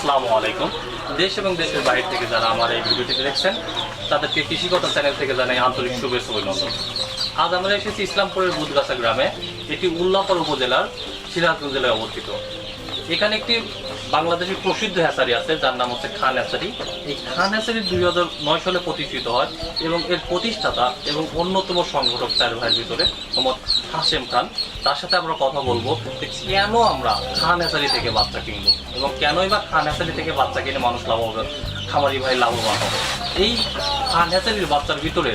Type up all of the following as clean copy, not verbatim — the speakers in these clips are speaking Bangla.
আসসালামু আলাইকুম। দেশ এবং দেশের বাইরে থেকে যারা আমার এই ভিডিওটি দেখছেন তাদেরকে কৃষিকতা চ্যানেল থেকে জানাই আন্তরিক শুভেচ্ছা অভিনন্দন। আজ আমরা এসেছি ইসলামপুরের বুধগাছা গ্রামে, এটি উল্লাপাড়া উপজেলার সিরাজগঞ্জ জেলায় অবস্থিত। এখানে একটি বাংলাদেশের প্রসিদ্ধ হ্যাচারি আছে যার নাম হচ্ছে খান হ্যাচারি। এই খান হ্যাচারি 2009 সালে প্রতিষ্ঠিত হয় এবং এর প্রতিষ্ঠাতা এবং অন্যতম সংগঠক চার ভাইয়ের ভিতরে মোহাম্মদ হাশেম খান। তার সাথে আমরা কথা বলবো যে কেন আমরা খান হ্যাচারি থেকে বাচ্চা কিনবো এবং কেনই বা খান হ্যাচারি থেকে বাচ্চা কিনে মানুষ লাভবান, খামারি ভাই লাভবান হবে। এই খান হ্যাচারির বাচ্চার ভিতরে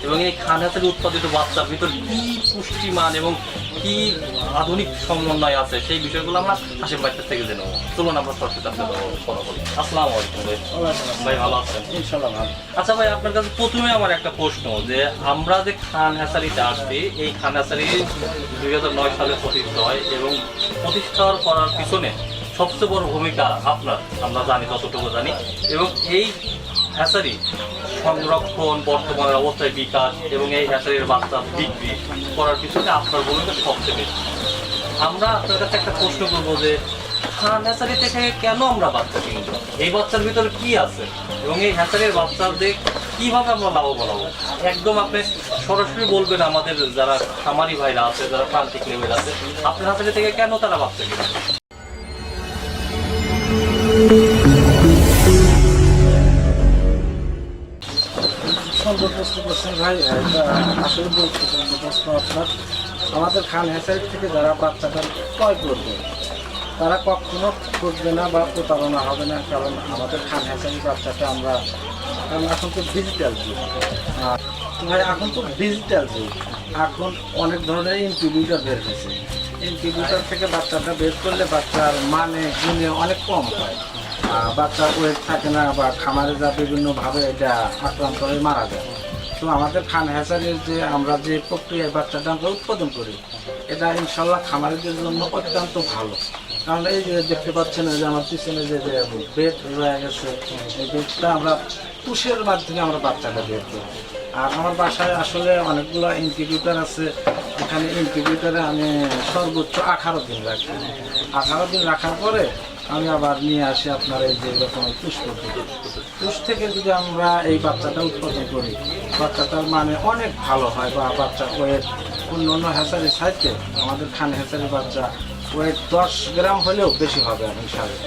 এবং এই খান হ্যাচারি উৎপাদিত বাচ্চার ভিতরে কি পুষ্টিমান এবং কি আধুনিক সমন্বয় আছে সেই বিষয়গুলো আমরা হাসিম ভাইয়ের থেকে জেনে নেবো। চলুন আমরা সরাসরি আপনার কথা বলি। আসসালামু আলাইকুম ভাই। ভাই ভালো আছেন? ইনশাআল্লাহ ভালো। আচ্ছা ভাই, আপনার কাছে প্রথমে আমার একটা প্রশ্ন, যে আমরা যে খান হ্যাচারিতে আসছি, এই খান হ্যাচারি 2009 সালে প্রতিষ্ঠিত হয় এবং প্রতিষ্ঠা করার পিছনে সবচেয়ে বড় ভূমিকা আপনার, আমরা জানি যতটুকু জানি, এবং এই হ্যাচারি সংরক্ষণ, বর্তমানের অবস্থায় বিকাশ এবং এই হ্যাচারির বাচ্চা বিক্রি করার পিছনে আপনার ভূমিকা সবচেয়ে বেশি। আমরা আপনার কাছে একটা প্রশ্ন করবো যে খান হ্যাচারি থেকে কেন আমরা বাচ্চা কিনব, এই বাচ্চার ভিতরে কি আছে এবং এই হ্যাচারির বাচ্চাদের কিভাবে আমরা লাভবান হবো, একদম আপনি সরাসরি বলবেন আমাদের যারা খামারি ভাইরা আছে, যারা প্রান্তিক লেভেল আছে, আপনার হ্যাচারি থেকে কেন তারা বাচ্চা কিনবে। সুন্দর প্রশ্ন করছেন ভাই, এটা আসলে গুরুত্বপূর্ণ প্রশ্ন আপনার। আমাদের খান হ্যাচারি থেকে যারা বাচ্চাটা ক্রয় করবে তারা কখনো ঠকবে না বা প্রতারণা হবে না, কারণ আমাদের খান হ্যাচারি বাচ্চাটা আমরা, কারণ এখন তো ডিজিটাল যুগ ভাই, এখন তো ডিজিটাল যুগ, এখন অনেক ধরনের ইনকিউবেটর বের হয়েছে। ইনকিউবেটর থেকে বাচ্চাটা বের করলে বাচ্চার মানে গুণে অনেক কম হয়, বাচ্চার ওয়েট থাকে না বা খামারে যা বিভিন্নভাবে এটা আক্রান্ত হয়ে মারা যায়। তো আমাদের খান হ্যাচারির যে আমরা যে প্রক্রিয়ায় বাচ্চাটা আমরা উৎপাদন করি, এটা ইনশাল্লাহ খামারিদের জন্য অত্যন্ত ভালো। কারণ এই যে দেখতে পাচ্ছেন যে আমার পিছনে যে বেড রয়ে গেছে, এই বেডটা আমরা পুষের মাধ্যমে আমরা বাচ্চাটা বের করি। আর আমার বাসায় আসলে অনেকগুলো ইনকিউবেটর আছে, এখানে ইনকিউবেটরে আমি সর্বোচ্চ 18 দিন রাখি। 18 দিন রাখার পরে আমি আবার নিয়ে আসি আপনার এই যে এরকম পুষ পদ্ধতি। পুষ থেকে যদি আমরা এই বাচ্চাটা উৎপাদন করি, বাচ্চাটার মানে অনেক ভালো হয় বা বাচ্চা ওয়েট অন্য অন্য হ্যাচারির সাইডে আমাদের খান হ্যাচারির বাচ্চা ওয়েট 10 গ্রাম হলেও বেশি হবে ইনশাআল্লাহ।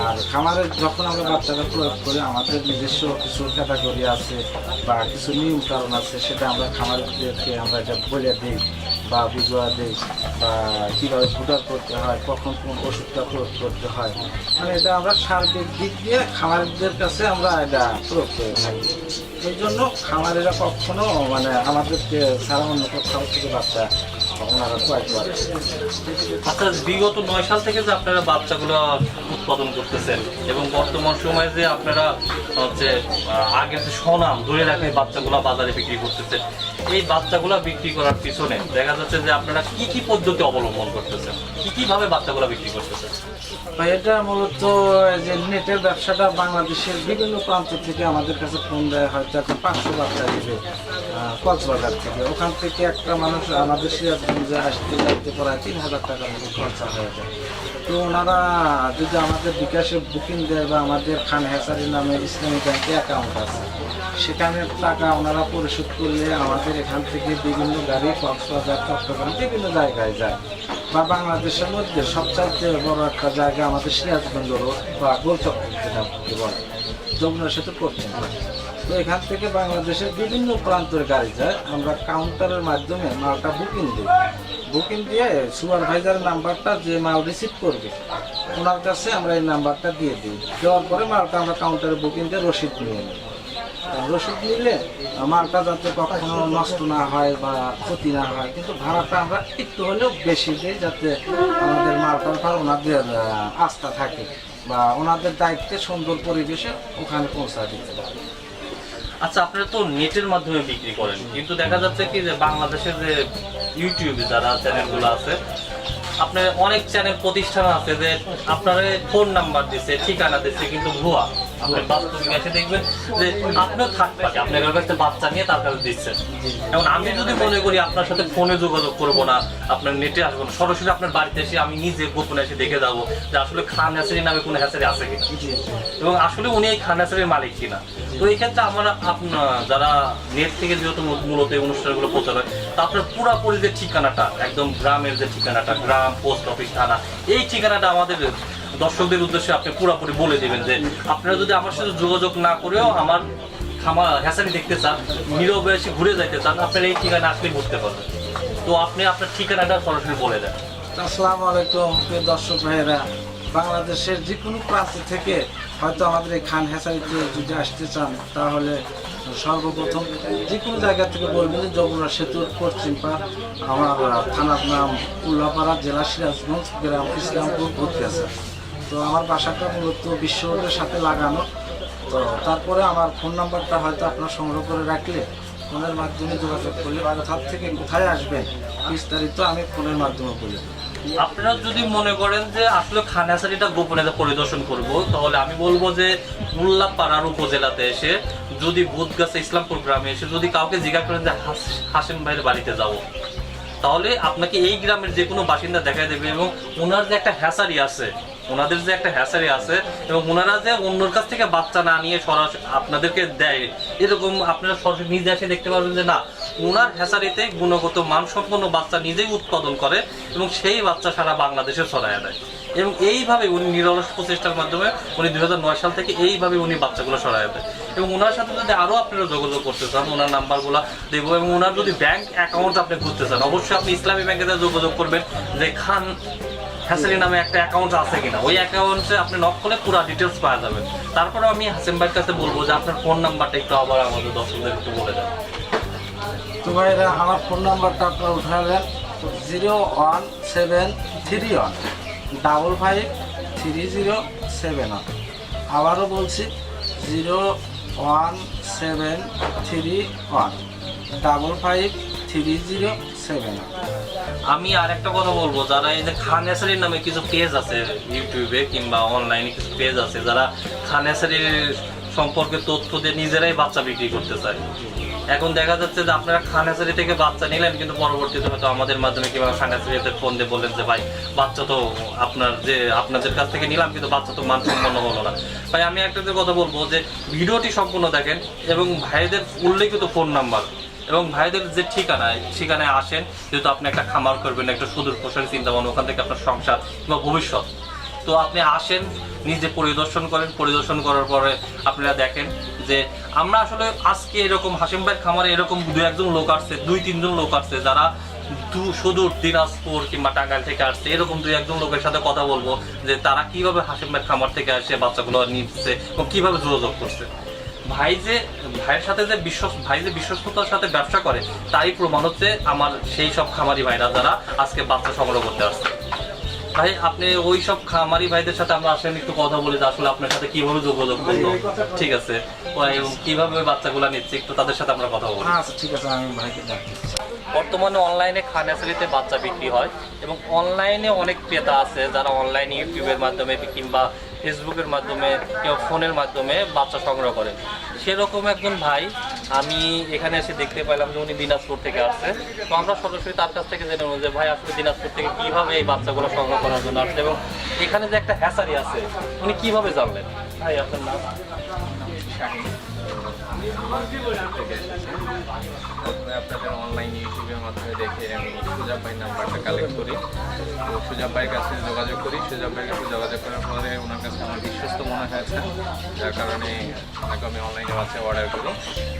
আর খামারে যখন আমরা বাচ্চাটা প্রয়োগ করি, আমাদের নিজস্ব কিছু ক্যাটাগরি আছে বা কিছু নিয়ম কারণ আছে, সেটা আমরা খামারিদেরকে আমরা এটা বলে দিই বা বুঝিয়ে দিই, বা কীভাবে ফুটার করতে হয়, কখন কোন ওষুধটা প্রয়োগ করতে হয়, মানে এটা আমরা সার্বিক দিক দিয়ে খামারিদের কাছে আমরা এটা প্রয়োগ করে থাকি। এই জন্য খামারিরা কখনো মানে আমাদেরকে ছাড়া অন্য কোথাও থেকে বাচ্চা ওনারা ক্রয় করে। আচ্ছা, বিগত 9 সাল থেকে যে আপনারা বাচ্চাগুলো উৎপাদন করতেছেন এবং বর্তমান সময়ে যে আপনারা হচ্ছে আগের যে সুনাম ধরে রাখে বাচ্চাগুলো বাজারে বিক্রি করতেছেন, এই বাচ্চাগুলো বিক্রি করার পিছনে দেখা যাচ্ছে যে আপনারা কি কি পদ্ধতি অবলম্বন করতেছেন, কিভাবে বাচ্চাগুলো বিক্রি করতেছেন? এটা মূলত যে নেটের ব্যবসাটা বাংলাদেশের বিভিন্ন প্রান্ত থেকে আমাদের কাছে ফোন দেয়, হয়তো এখন 500 বাচ্চা দিবে কক্সবাজার থেকে, ওখান থেকে একটা মানুষ আমাদের সিরাজগঞ্জে আসতে যাইতে প্রায় 3000 টাকার মতো খরচা হয়ে যায়। তো ওনারা যদি আমাদের বিকাশে বুকিং দেয় বা আমাদের খান হ্যাচারি নামে ইসলামী ব্যাংকে অ্যাকাউন্ট আছে, সেখানে টাকা ওনারা পরিশোধ করলে আমাদের এখান থেকে বিভিন্ন গাড়ি কক্সবাজার, চট্টগ্রাম বিভিন্ন জায়গায় যায়। বা বাংলাদেশের মধ্যে সবচাইতে বড় একটা জায়গা আমাদের সিরাজগঞ্জ রোড বা গোলচক্র, যেটা বলে যমুনার সাথে পশ্চিম। তো এখান থেকে বাংলাদেশের বিভিন্ন প্রান্তের গাড়ি যায়, আমরা কাউন্টারের মাধ্যমে মালটা বুকিং দিই। বুকিং দিয়ে সুপারভাইজারের নাম্বারটা যে মাল রিসিভ করবে ওনার কাছে আমরা এই নাম্বারটা দিয়ে দিই। দেওয়ার পরে মালটা আমরা কাউন্টারে বুকিং দিয়ে রসিদ নিয়ে নিই। রসিদ নিলে মালটা যাতে কখনো নষ্ট না হয় বা ক্ষতি না হয়, কিন্তু ভাড়াটা আমরা একটু হলেও বেশি দিই, যাতে আমাদের মালটার উপর ওনাদের আস্থা থাকে বা ওনাদের দায়িত্বে সুন্দর পরিবেশে ওখানে পৌঁছা দিতে পারে। আচ্ছা, আপনারা তো নেটের মাধ্যমে বিক্রি করেন, কিন্তু দেখা যাচ্ছে কি যে বাংলাদেশের যে ইউটিউবে যারা চ্যানেলগুলো আছে, আপনার অনেক চ্যানেল প্রতিষ্ঠান আছে যে আপনারা ফোন নাম্বার দিচ্ছে, ঠিকানা দিচ্ছে, কিন্তু ভুয়া। আপনি বাস্তবিক এসে দেখবেন যে আপনিও থাকবেন, আপনার কাছে বাচ্চা নিয়ে তার কাছে দিচ্ছেন। এখন আমি যদি মনে করি আপনার সাথে ফোনে যোগাযোগ করবো না, আপনার নেটে আসবো না, সরাসরি আপনার বাড়িতে এসে আমি নিজে গোপনে এসে দেখে যাবো যে আসলে খান হ্যাচারি নামে কোনো হ্যাচারি আছে কিনা, এবং আসলে উনি এই খান হ্যাচারির মালিক কিনা। তো এই ক্ষেত্রে আমরা আপনার যারা নেট থেকে যেহেতু মূলত এই অনুষ্ঠানগুলো প্রচার হয়, তা আপনার পুরাপুরি যে ঠিকানাটা, একদম গ্রামের যে ঠিকানাটা, গ্রাম, পোস্ট অফিস, থানা, এই ঠিকানাটা আমাদের দর্শকদের উদ্দেশ্যে আপনি পুরোপুরি বলে দেবেন যে আপনারা যদি আমার সাথে যোগাযোগ না করেও আমার খামার হ্যাচারি দেখতে চান, নীরবে এসে ঘুরে যাইতে চান, আপনারা এই ঠিকানা আসলে ঘুরতে পারবেন। তো আপনি আপনার ঠিকানাটা সরাসরি বলে দেন। আসসালামু আলাইকুম প্রিয় দর্শক ভাইয়েরা, বাংলাদেশের যে কোনো প্রান্ত থেকে হয়তো আমাদের এই খান হ্যাচারিতে যদি আসতে চান, তাহলে সর্বপ্রথম যে কোনো জায়গা থেকে বলবেন যে যমুনা সেতুর পশ্চিম পাড়, আমার থানার নাম উল্লাপাড়া, জেলা সিরাজগঞ্জ, গ্রাম ইসলামপুর, ভূতগাছা। তো আমার বাসাটা মূলত বিশ্ব রোডের সাথে লাগানো। তো তারপরে আমার ফোন নাম্বারটা হয়তো আপনার সংগ্রহ করে রাখলে ফোনের মাধ্যমে যোগাযোগ করলে কোথা থেকে কোথায় আসবেন বিস্তারিত আমি ফোনের মাধ্যমে বলে দেবো। আপনারা যদি মনে করেন যে আসলে খান হ্যাচারিটা গোপনে পরিদর্শন করব, তাহলে আমি বলবো যে উল্লাপাড়ার উপজেলাতে এসে যদি ভূতগাছা ইসলামপুর গ্রামে এসে যদি কাউকে জিজ্ঞাসা করেন যে হাসেম ভাইয়ের বাড়িতে যাব, তাহলে আপনাকে এই গ্রামের যে কোনো বাসিন্দা দেখা দেবে, এবং ওনার যে একটা হ্যাচারি আছে, ওনাদের যে একটা হ্যাচারি আছে, এবং ওনারা যে অন্যর কাছ থেকে বাচ্চা না নিয়ে সরাসরি আপনাদেরকে দেয়, এরকম আপনারা সরাসরি নিজে এসে দেখতে পারবেন যে না, ওনার হ্যাচারিতে গুণগত মানসম্পন্ন বাচ্চা নিজেই উৎপাদন করে এবং সেই বাচ্চা সারা বাংলাদেশে ছড়ায় দেয়। এবং এইভাবে উনি নিরলস প্রচেষ্টার মাধ্যমে উনি 2009 সাল থেকে এইভাবে উনি বাচ্চাগুলো ছড়ায় দেয়। এবং ওনার সাথে যদি আরও আপনারা যোগাযোগ করতে চান, ওনার নাম্বারগুলো দেবো, এবং ওনার যদি ব্যাংক অ্যাকাউন্ট আপনি খুলতে চান, অবশ্যই আপনি ইসলামী ব্যাংকের সাথে যোগাযোগ করবেন যে খান হ্যাচারি নামে একটা অ্যাকাউন্ট আছে কিনা। ওই অ্যাকাউন্টে আপনি নক করলে পুরো ডিটেলস পাওয়া যাবে। তারপরে আমি হাসেম ভাইয়ের কাছে বলবো যে আপনার ফোন নাম্বারটা একটু আবার আমাদের দর্শকদের একটু বলে দেন। তো ভাইরা, আমার ফোন নাম্বারটা আপনারা উঠালেন 01731553071। আবারও বলছি 01731553071। আমি আর একটা কথা বলবো, যারা এই যে খান হ্যাচারির নামে কিছু পেজ আছে ইউটিউবে কিংবা অনলাইনে কিছু পেজ আছে, যারা খান হ্যাচারির সম্পর্কে তথ্য দিয়ে নিজেরাই বাচ্চা বিক্রি করতে চায়। এখন দেখা যাচ্ছে যে আপনারা খান হ্যাচারি থেকে বাচ্চা নিলেন, কিন্তু পরবর্তীতে হয়তো আমাদের মাধ্যমে কিংবা খান হ্যাচারিতে ফোন দিয়ে বললেন যে ভাই বাচ্চা তো আপনাদের কাছ থেকে নিলাম, কিন্তু বাচ্চা তো মানসম্পন্ন হলো না। ভাই আমি একটা কথা বলবো যে ভিডিওটি সম্পূর্ণ দেখেন এবং ভাইদের উল্লেখিত ফোন নাম্বার এবং ভাইদের যে ঠিকানায় আসেন, যেহেতু আপনি একটা খামার করবেন, একটা সুদূর প্রসারী চিন্তা ভাবনা, ওখান থেকে আপনার সংসার কিংবা ভবিষ্যৎ, তো আপনি আসেন, নিজে পরিদর্শন করেন। পরিদর্শন করার পরে আপনারা দেখেন যে আমরা আসলে আজকে এরকম হাসিম ভাইয়ের খামারে এরকম 2-1 লোক আসছে, 2-3 লোক আসছে যারা সুদূর দিনাজপুর কিংবা টাঙ্গাইল থেকে আসছে। এরকম 2-1 লোকের সাথে কথা বলবো যে তারা কিভাবে হাসিম ভাইয়ের খামার থেকে এসে বাচ্চাগুলো নিচ্ছে এবং কিভাবে যোগাযোগ করছে। ভাইয়ের সাথে যে বিশ্বস্ততার সাথে ব্যবসা করে, তারই প্রমাণ হচ্ছে আমার সেই সব খামারি ভাইরা যারা আজকে বাচ্চা সংগ্রহ করতে আসছে। ভাই আপনি ওই সব খামারি ভাইদের সাথে আমরা আসেন একটু কথা বলি যে আসলে আপনার সাথে কিভাবে যোগাযোগ করবো, ঠিক আছে, এবং কিভাবে ওই বাচ্চাগুলো নিচ্ছে, একটু তাদের সাথে আমরা কথা বলি। আচ্ছা ঠিক আছে, আমি ভাইকে ডাকছি। বর্তমানে অনলাইনে খান হ্যাচারিতে বাচ্চা বিক্রি হয় এবং অনলাইনে অনেক ক্রেতা আছে যারা অনলাইনে ইউটিউবের মাধ্যমে কিংবা ফেসবুকের মাধ্যমে কিংবা ফোনের মাধ্যমে বাচ্চা সংগ্রহ করে। সেরকম একজন ভাই আমি এখানে এসে দেখতে পেলাম যে উনি দিনাজপুর থেকে আসছে। তো আমরা সরাসরি তার কাছ থেকে জেনে নেব যে ভাই আসলে দিনাজপুর থেকে কীভাবে এই বাচ্চাগুলো সংগ্রহ করার জন্য আসছে এবং এখানে যে একটা হ্যাচারি আছে উনি কীভাবে জানলেন। ভাই আপনার নাম? প্রথমে আপনাদের অনলাইন ইউটিউবের মাধ্যমে দেখে আমি সুজা ভাইয়ের নাম্বারটা কালেক্ট করি, তো সুজা ভাইয়ের কাছে যোগাযোগ করি। সুজা ভাইয়ের কাছে যোগাযোগ করার পরে ওনার কাছে আমার বিশ্বস্ত মনে হয়েছে, যার কারণে ওনাকে আমি অনলাইনে বাচ্চা অর্ডার করি।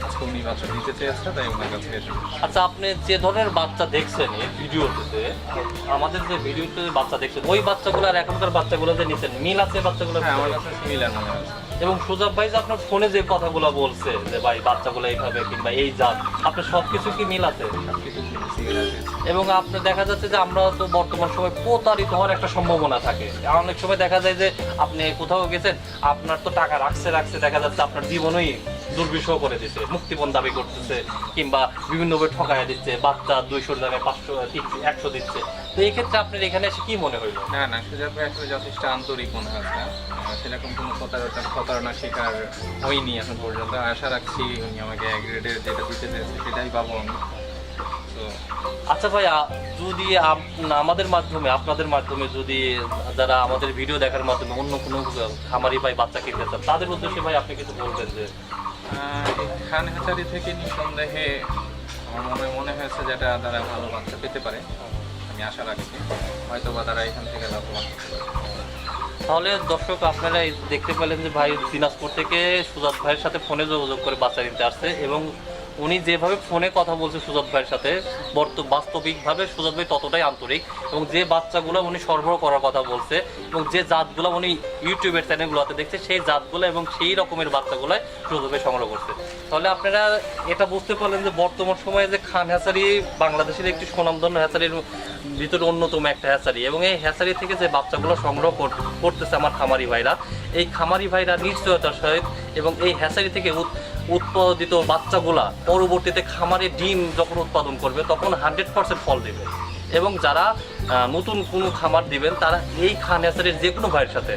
আজকে উনি বাচ্চা দিতে চেয়েছে, তাই ওনার কাছে এসে। আচ্ছা, আপনি যে ধরনের বাচ্চা দেখছেন এই ভিডিওতে, আমাদের যে ভিডিওতে বাচ্চা দেখছেন, ওই বাচ্চাগুলো আর এখনকার বাচ্চাগুলো যে নিচ্ছেন মিল আছে বাচ্চাগুলো? হ্যাঁ, আমার কাছে সিমিলার মনে হয়েছে। এবং সুজাব ভাই যে আপনার ফোনে যে কথাগুলো বলছে যে ভাই বাচ্চাগুলো এইভাবে কিংবা এই জাত, আপনার সবকিছু কি মিল আছে? এবং আপনার দেখা যাচ্ছে যে আমরা তো বর্তমান সময় প্রতারিত হওয়ার একটা সম্ভাবনা থাকে। অনেক সময় দেখা যায় যে আপনি কোথাও গেছেন, আপনার তো টাকা রাখছে দেখা যাচ্ছে আপনার জীবনই দুর্বিষহ করে দিচ্ছে, মুক্তিপণ দাবি করতেছে কিংবা বিভিন্নভাবে ঠকাইয়া দিচ্ছে, বাচ্চা 200 জায়গায় 500 100 দিচ্ছে। তো এই ক্ষেত্রে আপনার এখানে এসে কি মনে হইলো? না সুজাব ভাই আসলে যথেষ্ট আন্তরিক মনে হচ্ছে। সেরকম কোনো প্রতারণার শিকার হয়নি এখন পর্যন্ত। আশা রাখছি উনি আমাকে এক গ্রেডের যেটা দিতে চেয়েছে সেটাই পাবো আমি। তো আচ্ছা ভাই, যদি আমাদের মাধ্যমে, আপনাদের মাধ্যমে যদি যারা আমাদের ভিডিও দেখার মাধ্যমে অন্য কোনো খামারি ভাই বাচ্চা কিনতে চান, তাদের উদ্দেশ্যে ভাই আপনি কিছু বলবেন যে খান হ্যাচারি থেকে নিঃসন্দেহে আমার মনে হয়েছে যেটা তারা ভালো বাচ্চা পেতে পারে, আমি আশা রাখছি। হয়তো বা তারা এখান থেকে লাভবান হতে পারে। তাহলে দর্শক আপনারা দেখতে পেলেন যে ভাই দিনাজপুর থেকে সুজাত ভাইয়ের সাথে ফোনে যোগাযোগ করে বাচ্চা নিতে আসছে, এবং উনি যেভাবে ফোনে কথা বলছে সুজাত ভাইয়ের সাথে, বাস্তবিকভাবে সুজাত ভাই ততটাই আন্তরিক, এবং যে বাচ্চাগুলো উনি সরবরাহ করার কথা বলছে এবং যে জাতগুলো উনি ইউটিউবের চ্যানেলগুলোতে দেখছে, সেই জাতগুলো এবং সেই রকমের বাচ্চাগুলোই সুজাত ভাই সংগ্রহ করছে। তাহলে আপনারা এটা বুঝতে পারলেন যে বর্তমান সময়ে যে খান হ্যাচারি বাংলাদেশের একটি সুনামধন্য হ্যাচারির ভিতরে অন্যতম একটা হ্যাচারি, এবং এই হ্যাচারি থেকে যে বাচ্চাগুলো সংগ্রহ করতেছে আমার খামারি ভাইরা, এই খামারি ভাইরা নিশ্চয়তার সহিত এবং এই হ্যাচারি থেকে উৎপাদিত বাচ্চাগুলা পরবর্তীতে খামারে ডিম যখন উৎপাদন করবে তখন 100% ফল দেবে। এবং যারা নতুন কোনো খামার দিবেন তারা এই খান হ্যাচারির যে কোনো ভাইয়ের সাথে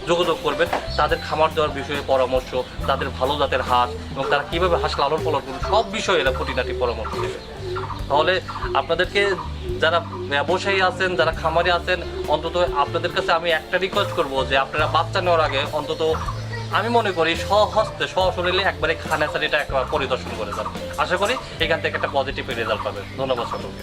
যোগাযোগ করবেন, তাদের খামার দেওয়ার বিষয়ে পরামর্শ, তাদের ভালো জাতের হাঁস এবং তারা কীভাবে হাঁস লালন পালন করবে সব বিষয়ে এরা খুঁটিনাটি পরামর্শ দেবে। তাহলে আপনাদেরকে যারা ব্যবসায়ী আছেন, যারা খামারি আছেন, অন্তত আপনাদের কাছে আমি একটা রিকোয়েস্ট করব যে আপনারা বাচ্চা নেওয়ার আগে অন্তত আমি মনে করি স্বহস্তে সশরীরে একবারে খান হ্যাচারিটা একবার পরিদর্শন করে যান। আশা করি এখান থেকে একটা পজিটিভ রেজাল্ট পাবেন। ধন্যবাদ সকলকে।